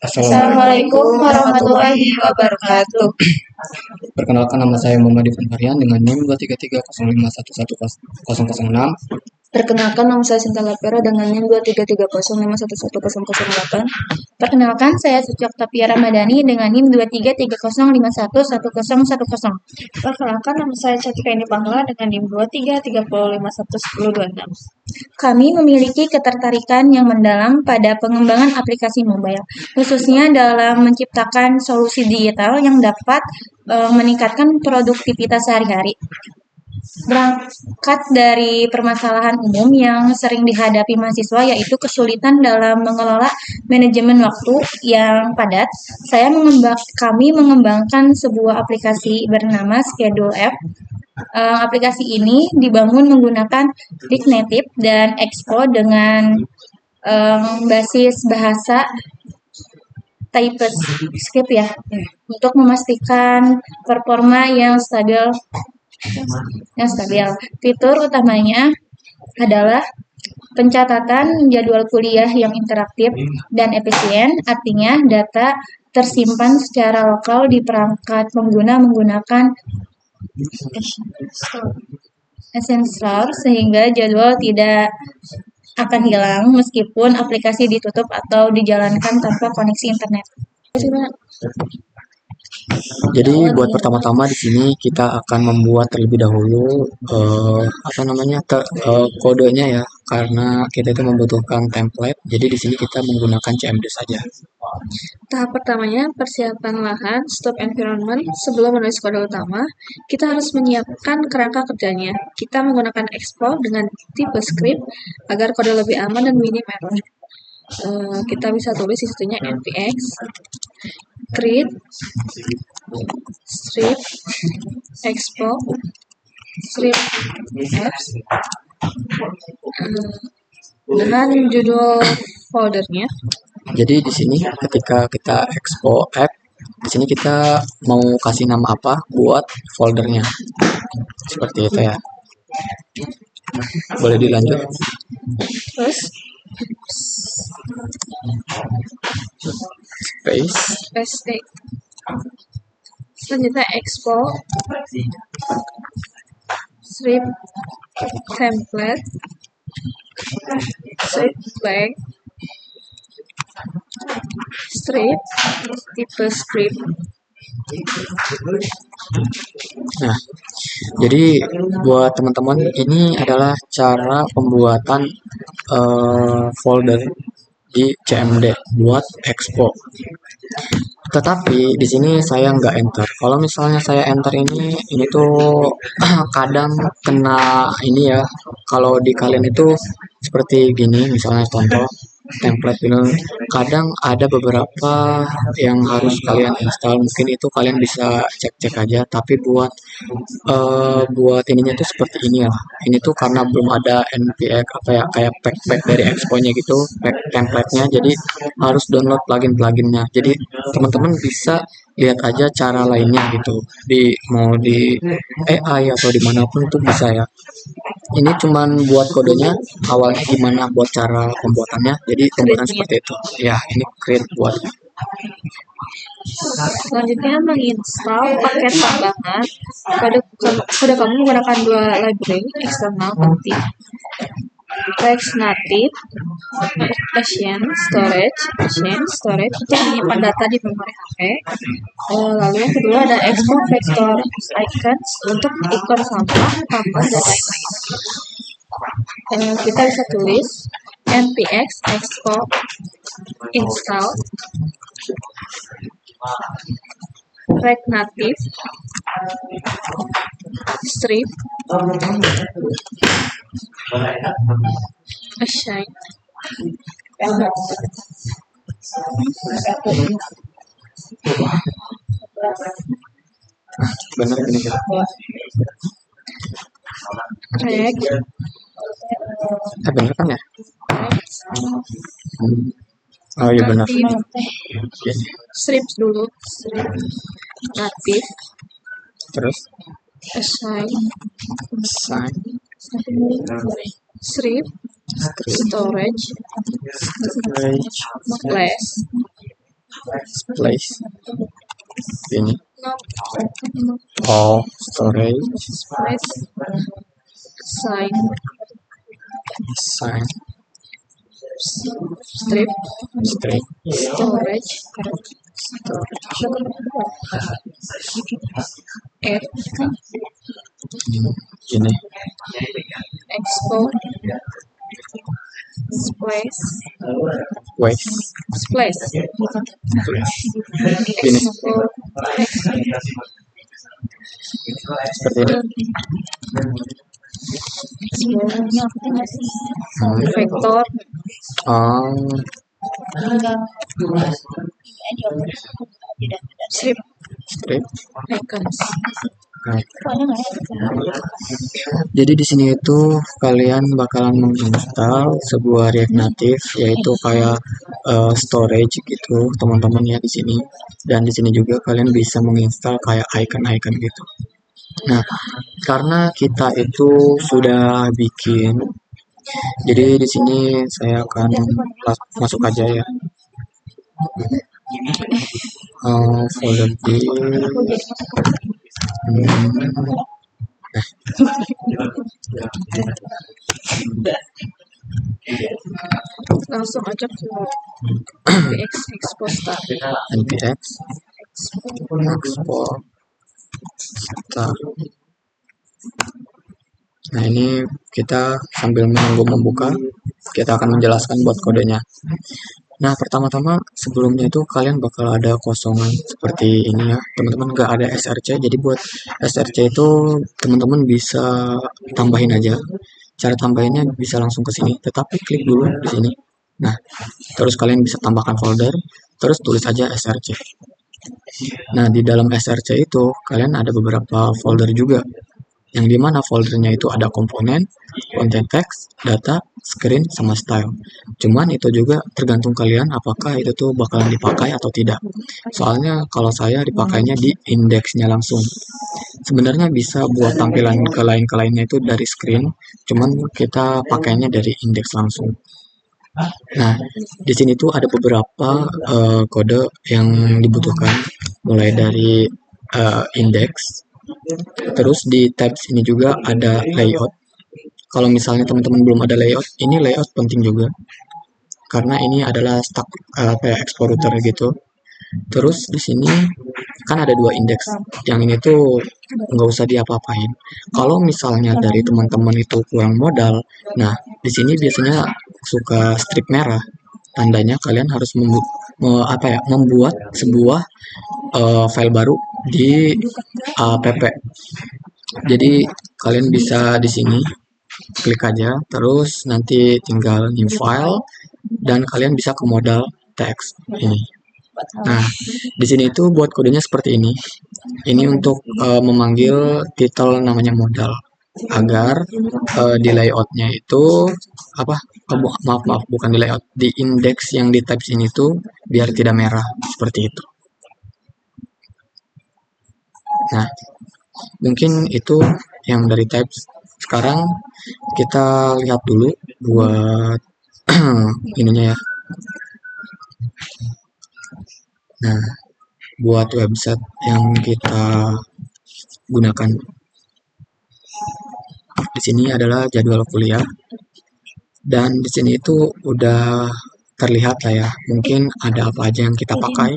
Assalamualaikum warahmatullahi wabarakatuh. Perkenalkan, nama saya Muhammad Ivan Varian dengan NIM 23305111006. Perkenalkan, nama saya Sinta Lapera dengan NIM 23305111008. Perkenalkan, saya Suci Oktavia Ramadhani dengan NIM 23305111010. Perkenalkan, nama saya Catika Ini Pangla dengan NIM 23305111026. Kami memiliki ketertarikan yang mendalam pada pengembangan aplikasi mobile, khususnya dalam menciptakan solusi digital yang dapat meningkatkan produktivitas sehari-hari. Berangkat dari permasalahan umum yang sering dihadapi mahasiswa, yaitu kesulitan dalam mengelola manajemen waktu yang padat, kami mengembangkan sebuah aplikasi bernama Schedule App. Aplikasi ini dibangun menggunakan React Native dan Expo dengan basis bahasa TypeScript ya, untuk memastikan performa yang stabil. Fitur utamanya adalah pencatatan jadwal kuliah yang interaktif dan efisien, artinya data tersimpan secara lokal di perangkat pengguna menggunakan Essential, sehingga jadwal tidak akan hilang meskipun aplikasi ditutup atau dijalankan tanpa koneksi internet. Jadi buat pertama-tama di sini kita akan membuat terlebih dahulu kodenya ya, karena kita itu membutuhkan template. Jadi di sini kita menggunakan CMD saja. Tahap pertamanya, persiapan lahan, stop environment. Sebelum menulis kode utama, kita harus menyiapkan kerangka kerjanya. Kita menggunakan Expo dengan tipe script agar kode lebih aman dan minim error. Kita bisa tulis isinya npx create strip expo strip apps dengan judul foldernya. Jadi di sini ketika kita expo app, di sini kita mau kasih nama apa buat foldernya, seperti itu ya. Boleh dilanjut. Terus Space. Selanjutnya expo strip template strip blank strip tipe script. Nah, jadi buat teman-teman, ini adalah cara pembuatan folder di CMD buat Expo. Tetapi di sini saya nggak enter. Kalau misalnya saya enter ini tuh kadang kena ini ya. Kalau di kalian itu seperti gini, misalnya contoh template ini, kadang ada beberapa yang harus kalian install. Mungkin itu kalian bisa cek-cek aja. Tapi buat ininya tuh seperti ini ya. Ini tuh karena belum ada npx kayak pack dari Expo-nya gitu, pack template-nya. Jadi harus download plugin-pluginnya. Jadi teman-teman bisa lihat aja cara lainnya gitu, mau di AI atau dimanapun itu bisa ya. Ini cuman buat kodenya, awalnya gimana buat cara pembuatannya. Jadi pembuatan seperti itu ya. Ini create buat. Selanjutnya, menginstal paket tambahan. Kode kamu menggunakan dua library eksternal penting, React Native Asien Storage untuk menyimpan data di memori HP. Lalu yang kedua ada Export Vector Icons untuk ikon sampah, tambah, dan lain-lain. Kita bisa tulis npx expo install React Native strip assign Benar ini kita. React Benar kan ya? Oh iya benar. strips dulu, strip native, Terus assign sign strip storage, storage, place, place. Ini. Oh, storage, place, sign, sign, strip, strip, storage, add, ini. export, splash, Waste, splash, ini. export, Seperti ini. vector, Oh, strip, strip. icons. Nah, jadi di sini itu kalian bakalan menginstal sebuah React Native yaitu kayak storage gitu teman-teman ya di sini. Dan di sini juga kalian bisa menginstal kayak icon-icon gitu. Nah, karena kita itu sudah bikin, jadi di sini saya akan masuk aja ya. Folder D. Langsung aja ke npx export start. npx export star. Nah, ini kita sambil menunggu membuka, kita akan menjelaskan buat kodenya. Nah, pertama-tama sebelumnya itu kalian bakal ada kosongan seperti ini ya, teman-teman. Nggak ada src, jadi buat src itu teman-teman bisa tambahin aja. Cara tambahinnya bisa langsung ke sini, tetapi klik dulu di sini. Nah, terus kalian bisa tambahkan folder, terus tulis aja src. Nah, di dalam src itu kalian ada beberapa folder juga, yang dimana foldernya itu ada komponen, content text, data, screen, sama style. Cuman itu juga tergantung kalian apakah itu tuh bakalan dipakai atau tidak. Soalnya kalau saya dipakainya di indeksnya langsung. Sebenarnya bisa buat tampilan ke lainnya itu dari screen, cuman kita pakainya dari indeks langsung. Nah, di sini tuh ada beberapa kode yang dibutuhkan, mulai dari indeks. Terus di tabs ini juga ada layout. Kalau misalnya teman-teman belum ada layout, ini layout penting juga, karena ini adalah stack kayak explorer gitu. Terus di sini kan ada dua indeks, yang ini tuh nggak usah diapa-apain. Kalau misalnya dari teman-teman itu kurang modal, nah di sini biasanya suka strip merah, tandanya kalian harus membuat sebuah file baru di app. Jadi kalian bisa di sini klik aja, terus nanti tinggal new file dan kalian bisa ke modal text ini. Nah, di sini itu buat kodenya seperti ini. Ini untuk memanggil title namanya modal, agar di layoutnya itu maaf bukan di layout, di indeks yang di tabs ini tuh biar tidak merah seperti itu. Nah, mungkin itu yang dari tabs. Sekarang kita lihat dulu buat ininya ya. Nah, buat website yang kita gunakan di sini adalah jadwal kuliah, dan di sini itu udah terlihat lah ya, mungkin ada apa aja yang kita pakai.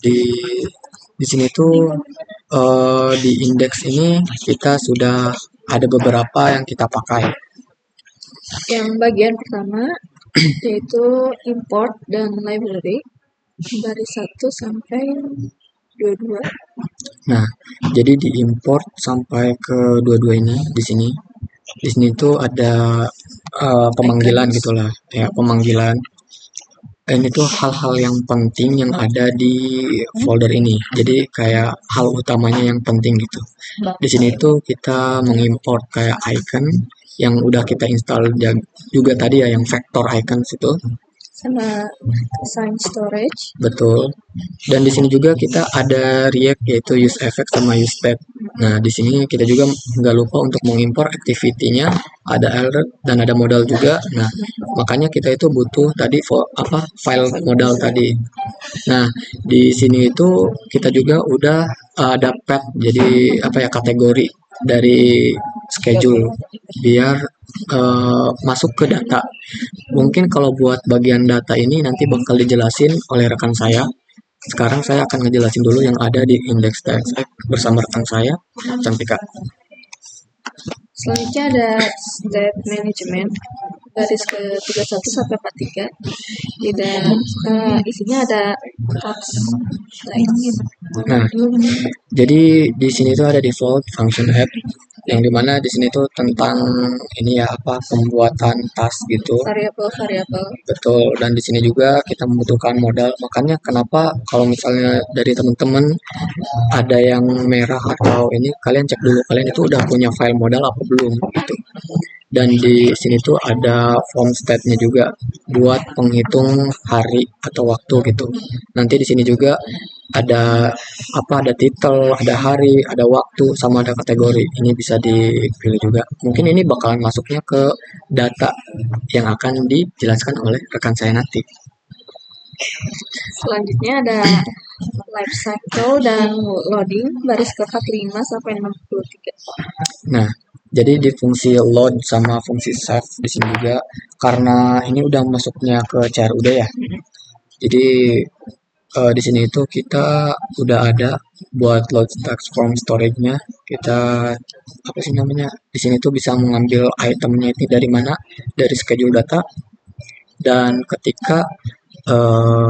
Di sini tuh di indeks ini kita sudah ada beberapa yang kita pakai. Yang bagian pertama yaitu import dan library dari 1 sampai 22. Nah, jadi di import sampai ke 22 ini di sini. Di sini tuh ada pemanggilan gitulah, ya pemanggilan. Ini tuh hal-hal yang penting yang ada di folder ini. Jadi kayak hal utamanya yang penting gitu. Di sini tuh kita mengimport kayak icon yang udah kita install juga tadi ya, yang vector icons itu. Sama sign storage. Betul. Dan di sini juga kita ada React, yaitu use effect sama use pad. Nah, di sini kita juga nggak lupa untuk mengimpor activity-nya, ada alert dan ada modal juga. Nah, makanya kita itu butuh tadi file modal tadi. Nah, di sini itu kita juga udah ada path, jadi kategori dari schedule biar masuk ke data. Mungkin kalau buat bagian data ini nanti bakal dijelasin oleh rekan saya. Sekarang saya akan ngejelasin dulu yang ada di index TXX bersama rekan saya, Cantika. Selanjutnya ada state management garis ke 31 sampai 43. Isinya ada tabs. Nah, jadi di sini tuh ada default function app yang dimana di sini tuh tentang ini ya pembuatan task gitu. Variabel. Betul, dan di sini juga kita membutuhkan modal. Makanya kenapa kalau misalnya dari teman-teman ada yang merah atau ini, kalian cek dulu kalian itu udah punya file modal apa belum gitu. Dan di sini tuh ada form state-nya juga buat penghitung hari atau waktu gitu. Nanti di sini juga ada ada title, ada hari, ada waktu, sama ada kategori. Ini bisa dipilih juga. Mungkin ini bakalan masuknya ke data yang akan dijelaskan oleh rekan saya nanti. Selanjutnya ada life cycle dan loading baris ke 45 sampai 63. Nah, jadi di fungsi load sama fungsi save di sini juga karena ini udah masuknya ke CRUD ya. Jadi di sini itu kita udah ada buat load text from storage-nya. Kita di sini tuh bisa mengambil itemnya itu dari mana? Dari schedule data. Dan ketika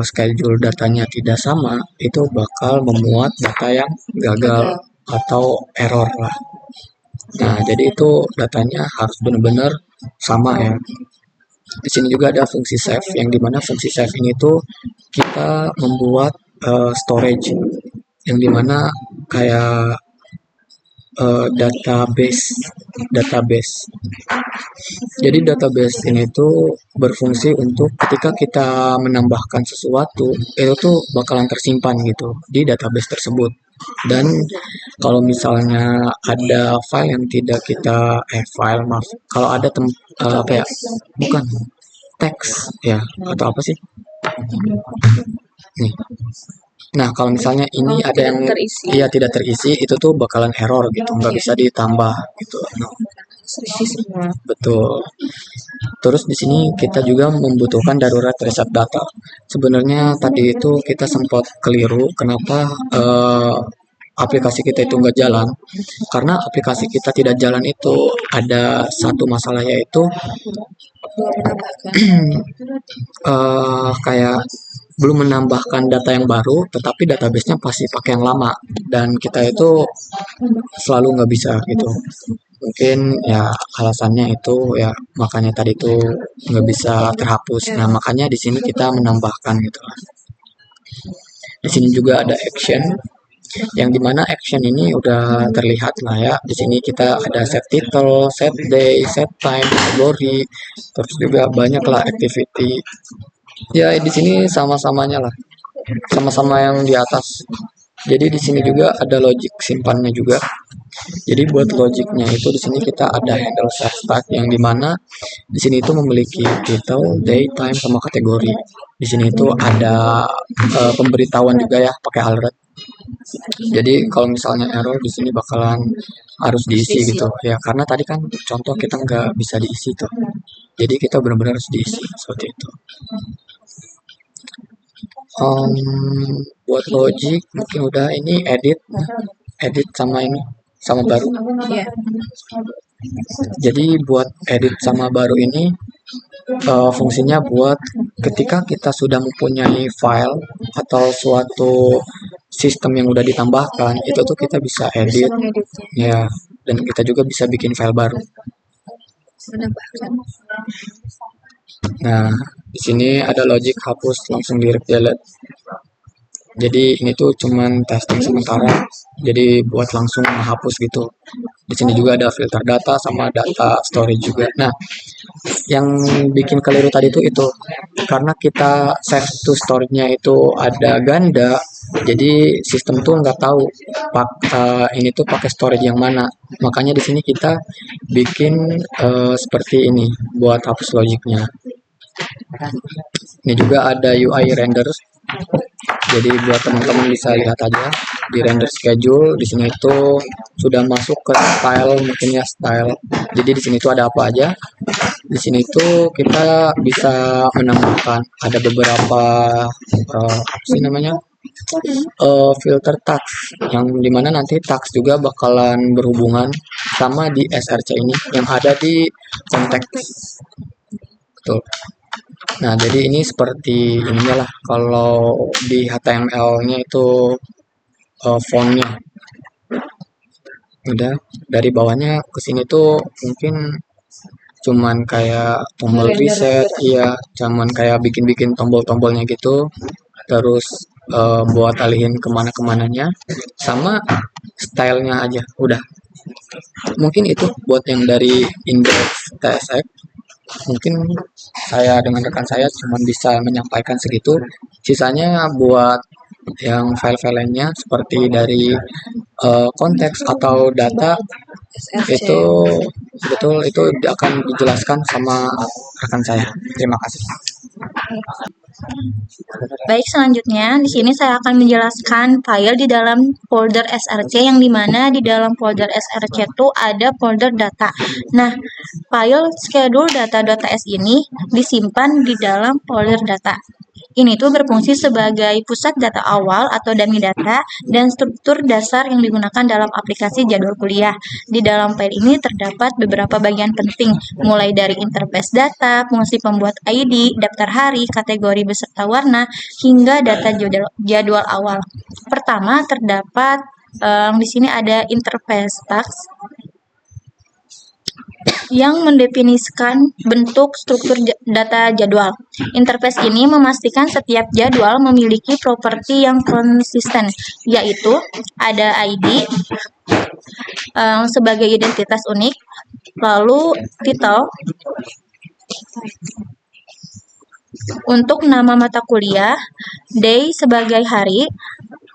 schedule datanya tidak sama, itu bakal memuat data yang gagal atau error lah. Nah, jadi itu datanya harus benar-benar sama ya. Di sini juga ada fungsi save, yang dimana fungsi save ini tuh kita membuat storage, yang dimana kayak database. Jadi database ini tuh berfungsi untuk ketika kita menambahkan sesuatu, itu tuh bakalan tersimpan gitu di database tersebut. Dan kalau misalnya ada file yang tidak kita kalau ada bukan teks ya atau apa sih? Nih. Nah, kalau misalnya ini ada yang tidak terisi, itu tuh bakalan error gitu, nggak bisa ditambah gitu. Nah, betul. Terus di sini kita juga membutuhkan darurat reset data. Sebenarnya tadi itu kita sempat keliru kenapa aplikasi kita itu nggak jalan. Karena aplikasi kita tidak jalan itu ada satu masalah, yaitu kayak belum menambahkan data yang baru, tetapi database-nya pasti pakai yang lama, dan kita itu selalu nggak bisa gitu. Mungkin ya alasannya itu ya makanya tadi itu nggak bisa terhapus. Nah, makanya di sini kita menambahkan gitu. Di sini juga ada action, yang dimana action ini udah terlihat lah ya. Di sini kita ada set title, set day, set time, kategori, terus juga banyak lah activity. Ya di sini sama-samanya lah, sama-sama yang di atas. Jadi di sini juga ada logic simpannya juga. Jadi buat logiknya itu di sini kita ada handle set start, yang dimana di sini itu memiliki title, day, time, sama kategori. Di sini itu ada pemberitahuan juga ya pakai alert. Jadi kalau misalnya error di sini bakalan harus diisi gitu ya, karena tadi kan contoh kita nggak bisa diisi tuh. Jadi kita benar-benar harus diisi seperti itu. Buat logic mungkin udah, ini edit sama ini sama baru. Jadi buat edit sama baru ini fungsinya buat ketika kita sudah mempunyai file atau suatu sistem yang udah ditambahkan, itu tuh kita bisa edit ya, dan kita juga bisa bikin file baru. Nah, di sini ada logic hapus langsung direct delete. Jadi ini tuh cuman testing sementara. Jadi buat langsung menghapus gitu. Di sini juga ada filter data sama data storage juga. Nah, yang bikin keliru tadi itu karena kita save to storage-nya itu ada ganda, Jadi sistem tuh nggak tahu ini tuh pakai storage yang mana. Makanya di sini kita bikin seperti ini buat hapus logiknya. Ini juga ada UI render. Jadi buat teman-teman bisa lihat aja di render schedule. Di sini itu sudah masuk ke style, mungkin ya style. Jadi di sini tuh ada apa aja. Di sini tuh kita bisa menambahkan ada beberapa apa sih namanya filter tags yang dimana nanti tags juga bakalan berhubungan sama di SRC ini yang ada di konteks. Betul. Nah, jadi ini seperti ininya lah. Kalau di HTML-nya itu fontnya. Udah dari bawahnya ke sini tuh mungkin cuman kayak tombol reset, iya, cuman kayak bikin-bikin tombol-tombolnya gitu. Terus buat alihin kemana-kemananya, sama stylenya aja. Udah. Mungkin itu buat yang dari index TSX. Mungkin saya dengan rekan saya cuma bisa menyampaikan segitu. Sisanya buat yang file-file lainnya seperti dari konteks atau data itu betul itu akan dijelaskan sama rekan saya. Terima kasih. Baik, selanjutnya di sini saya akan menjelaskan file di dalam folder SRC yang dimana di dalam folder SRC itu ada folder data. Nah, file schedule data.ts ini disimpan di dalam folder data. Ini tuh berfungsi sebagai pusat data awal atau dummy data dan struktur dasar yang digunakan dalam aplikasi jadwal kuliah. Di dalam file ini terdapat beberapa bagian penting, mulai dari interface data, fungsi pembuat ID, daftar hari, kategori beserta warna, hingga data jadwal awal. Pertama, terdapat di sini ada interface tags yang mendefinisikan bentuk struktur data jadwal. Interface ini memastikan setiap jadwal memiliki properti yang konsisten, yaitu ada ID sebagai identitas unik, lalu title untuk nama mata kuliah, day sebagai hari,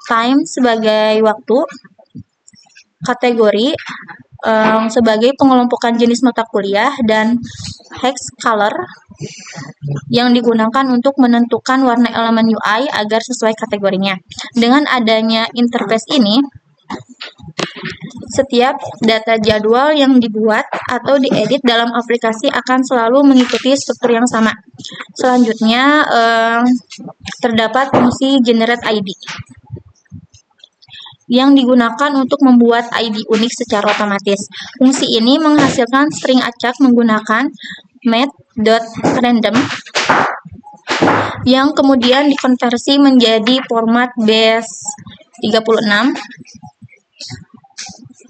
time sebagai waktu, kategori sebagai pengelompokan jenis mata kuliah, dan hex color yang digunakan untuk menentukan warna elemen UI agar sesuai kategorinya. Dengan adanya interface ini, setiap data jadwal yang dibuat atau diedit dalam aplikasi akan selalu mengikuti struktur yang sama. Selanjutnya, terdapat fungsi generate ID yang digunakan untuk membuat ID unik secara otomatis. Fungsi ini menghasilkan string acak menggunakan math.random yang kemudian dikonversi menjadi format base36.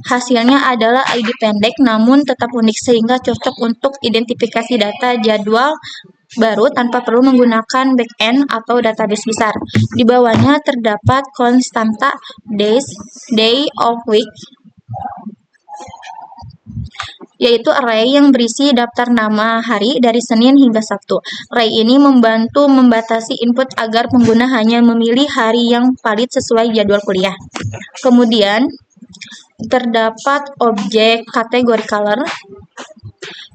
Hasilnya adalah ID pendek namun tetap unik sehingga cocok untuk identifikasi data jadwal baru tanpa perlu menggunakan backend atau database besar. Di bawahnya terdapat konstanta days, day of week, yaitu array yang berisi daftar nama hari dari Senin hingga Sabtu. Array ini membantu membatasi input agar pengguna hanya memilih hari yang valid sesuai jadwal kuliah. Kemudian terdapat objek kategori color,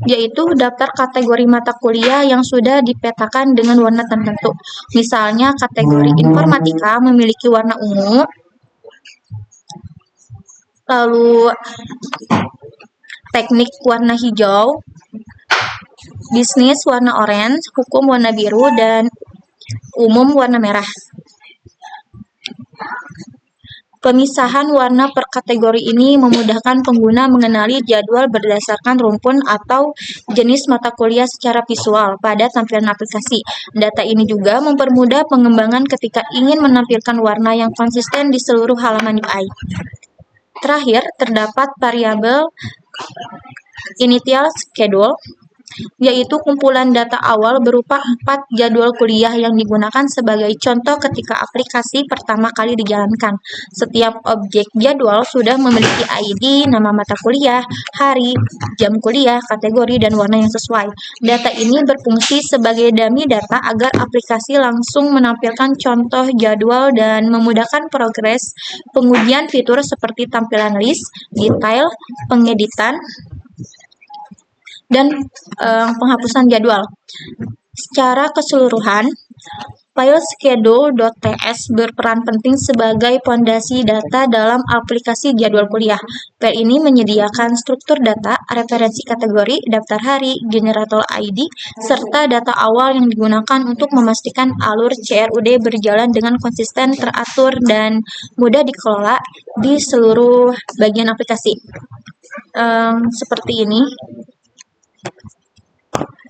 yaitu daftar kategori mata kuliah yang sudah dipetakan dengan warna tertentu. Misalnya kategori informatika memiliki warna ungu, lalu teknik warna hijau, bisnis warna orange, hukum warna biru, dan umum warna merah. Pemisahan warna per kategori ini memudahkan pengguna mengenali jadwal berdasarkan rumpun atau jenis mata kuliah secara visual pada tampilan aplikasi. Data ini juga mempermudah pengembangan ketika ingin menampilkan warna yang konsisten di seluruh halaman UI. Terakhir, terdapat variabel initial schedule yaitu kumpulan data awal berupa 4 jadwal kuliah yang digunakan sebagai contoh ketika aplikasi pertama kali dijalankan. Setiap objek jadwal sudah memiliki ID, nama mata kuliah, hari, jam kuliah, kategori, dan warna yang sesuai. Data ini berfungsi sebagai dummy data agar aplikasi langsung menampilkan contoh jadwal dan memudahkan progres pengujian fitur seperti tampilan list, detail, pengeditan, dan penghapusan jadwal. Secara keseluruhan, file schedule.ts berperan penting sebagai pondasi data dalam aplikasi jadwal kuliah. File ini menyediakan struktur data, referensi kategori, daftar hari, generator ID, serta data awal yang digunakan untuk memastikan alur CRUD berjalan dengan konsisten, teratur, dan mudah dikelola di seluruh bagian aplikasi. Seperti ini.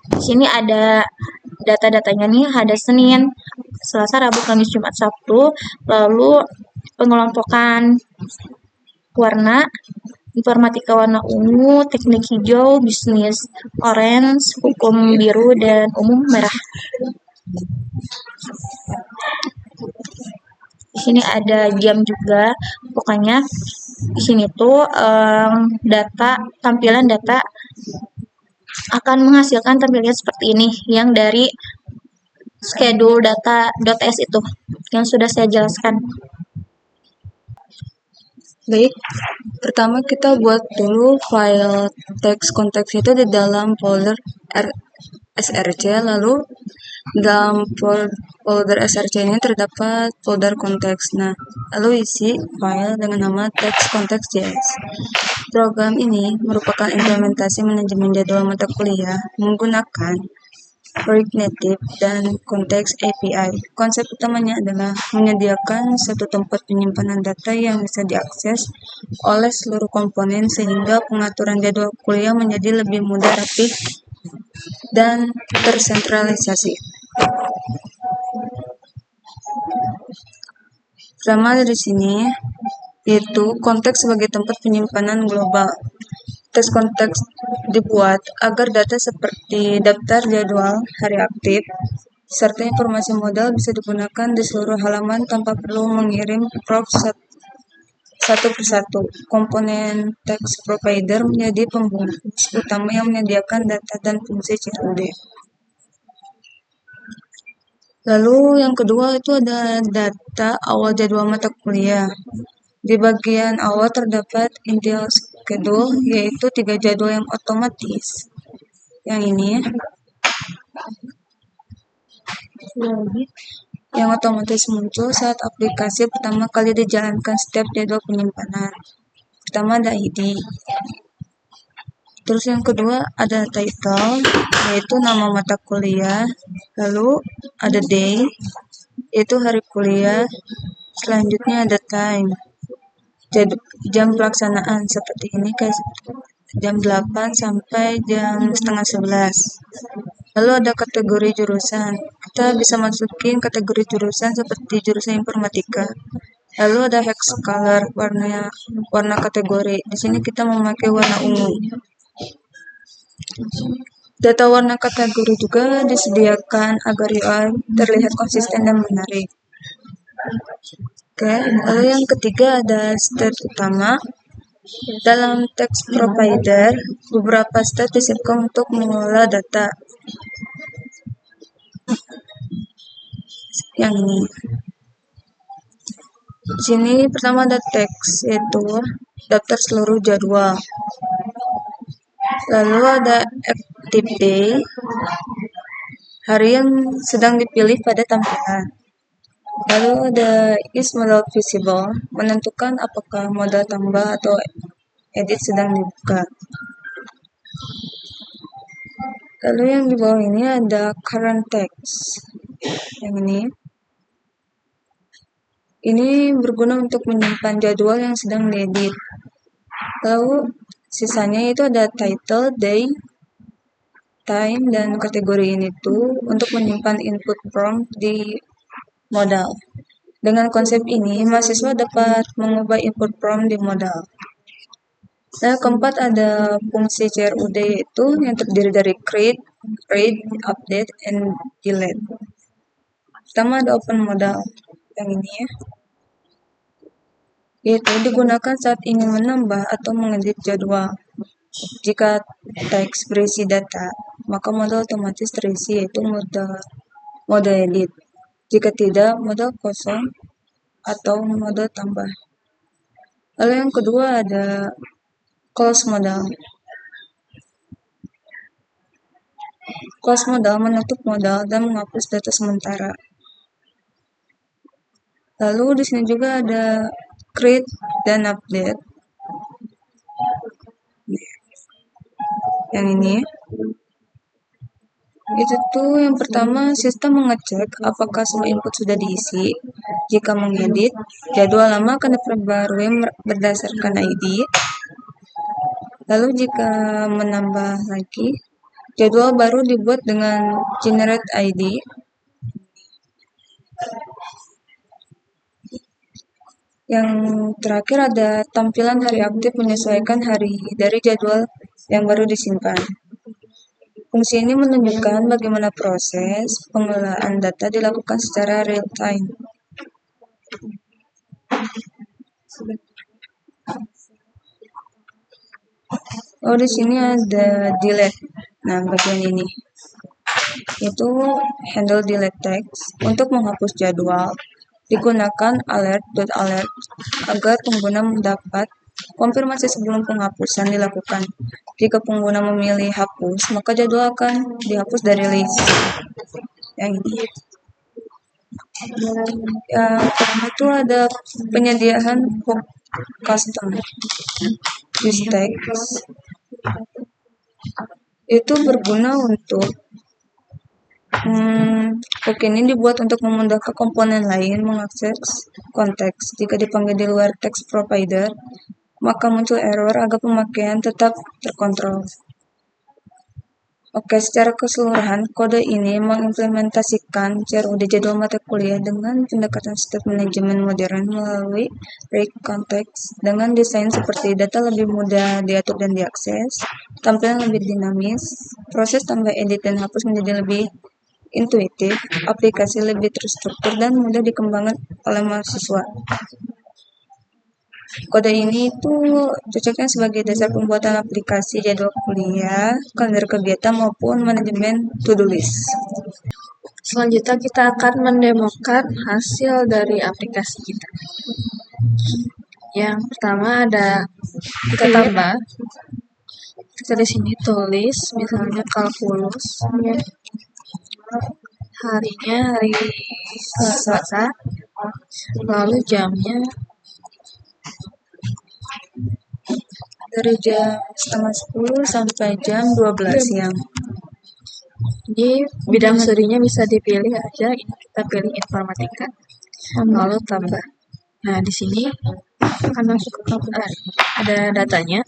Di sini ada data-datanya nih, ada Senin, Selasa, Rabu, Kamis, Jumat, Sabtu, lalu pengelompokan warna, informatika warna ungu, teknik hijau, bisnis orange, hukum biru, dan umum merah. Di sini ada jam juga, pokoknya di sini tuh tampilan data akan menghasilkan tampilan seperti ini yang dari schedule data.ts itu yang sudah saya jelaskan. Baik, pertama kita buat dulu file teks konteks itu di dalam folder src, lalu dalam folder src ini terdapat folder konteks. Nah, lalu isi file dengan nama teks konteks.js. Program ini merupakan implementasi manajemen jadwal mata kuliah menggunakan React Native dan Context API. Konsep utamanya adalah menyediakan satu tempat penyimpanan data yang bisa diakses oleh seluruh komponen sehingga pengaturan jadwal kuliah menjadi lebih mudah, rapih, dan tersentralisasi. Pertama dari sini yaitu konteks sebagai tempat penyimpanan global. Teks konteks dibuat agar data seperti daftar jadwal, hari aktif, serta informasi modal bisa digunakan di seluruh halaman tanpa perlu mengirim prof satu persatu. Komponen text provider menjadi pembungkus utama yang menyediakan data dan fungsi CRUD. Lalu yang kedua itu ada data awal jadwal mata kuliah. Di bagian awal terdapat initial schedule, yaitu 3 jadwal yang otomatis. Yang ini, yang otomatis muncul saat aplikasi pertama kali dijalankan setiap jadwal penyimpanan. Pertama ada ID. Terus yang kedua ada title, yaitu nama mata kuliah. Lalu ada day, yaitu hari kuliah. Selanjutnya ada time, jam pelaksanaan seperti ini, kayak jam 8 sampai jam setengah 11. Lalu ada kategori jurusan. Kita bisa masukin kategori jurusan seperti jurusan informatika. Lalu ada hex color, warna kategori. Di sini kita memakai warna ungu. Data warna kategori juga disediakan agar UI terlihat konsisten dan menarik. Oke, lalu yang ketiga ada state utama. Dalam text provider, beberapa state disiapkan untuk mengelola data. Yang ini. Di sini pertama ada teks, yaitu daftar seluruh jadwal. Lalu ada active day, hari yang sedang dipilih pada tampilan. Lalu ada is modal visible, menentukan apakah modal tambah atau edit sedang dibuka. Lalu yang di bawah ini ada current text. Yang ini. Ini berguna untuk menyimpan jadwal yang sedang diedit. Lalu sisanya itu ada title, day, time, dan kategori ini tuh untuk menyimpan input prompt di modal. Dengan konsep ini, mahasiswa dapat mengubah input prompt di modal. Nah, keempat ada fungsi CRUD yaitu yang terdiri dari create, read, update, and delete. Pertama ada open modal yang ini ya, yaitu digunakan saat ingin menambah atau mengedit jadwal. Jika teks berisi data, maka modal otomatis terisi yaitu mode edit. Jika tidak, modal kosong atau mode tambah. Lalu yang kedua ada close modal. Close modal menutup modal dan menghapus data sementara. Lalu di sini juga ada create dan update. Yang ini itu tuh yang pertama sistem mengecek apakah semua input sudah diisi. Jika mengedit, jadwal lama akan diperbarui berdasarkan ID. Lalu jika menambah lagi, jadwal baru dibuat dengan generate ID. Yang terakhir ada tampilan hari aktif menyesuaikan hari dari jadwal yang baru disimpan. Fungsi ini menunjukkan bagaimana proses pengelolaan data dilakukan secara real time. Oh, di sini ada delete. Nah, bagian ini itu handle delete text untuk menghapus jadwal. Digunakan alert.alert agar pengguna mendapat konfirmasi sebelum penghapusan dilakukan. Jika pengguna memilih hapus, maka jadwal akan dihapus dari list. Yang ini. Yang pertama itu ada penyediaan hook custom use text. Itu berguna untuk hook ini dibuat untuk memudahkan komponen lain mengakses konteks. Jika dipanggil di luar text provider, maka muncul error agar pemakaian tetap terkontrol. Oke, secara keseluruhan, kode ini mengimplementasikan CRUD jadwal mata kuliah dengan pendekatan state management modern melalui rake context dengan desain seperti data lebih mudah diatur dan diakses, tampilan lebih dinamis, proses tambah edit dan hapus menjadi lebih intuitif, aplikasi lebih terstruktur dan mudah dikembangkan oleh mahasiswa. Kode ini itu cocoknya sebagai dasar pembuatan aplikasi jadwal kuliah, kalender kegiatan maupun manajemen to-do list. Selanjutnya kita akan mendemokan hasil dari aplikasi kita. Yang pertama ada kita tambah. Kita di sini tulis misalnya kalkulus. Harinya hari Selasa. Lalu jamnya Dari jam setengah 10 sampai jam 12 siang. Ini bidang studinya bisa dipilih aja. Ini kita pilih informatika. Lalu tambah. Nah, di sini akan masuk ke ada datanya.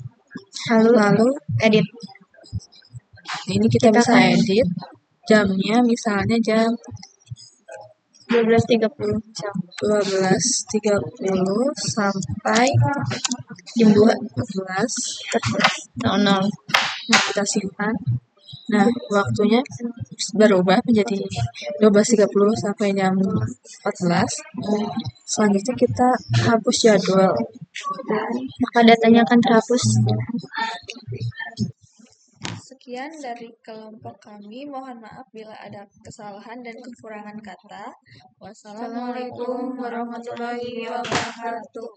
Lalu edit. Ini kita bisa edit jamnya misalnya jam 12.30 sampai jam 12.00. Nah, kita simpan. Nah, waktunya berubah menjadi 12.30 sampai jam 14. Selanjutnya kita hapus jadwal. Maka datanya akan terhapus. Sekian dari kelompok kami. Mohon maaf bila ada kesalahan dan kekurangan kata. Wassalamualaikum warahmatullahi wabarakatuh.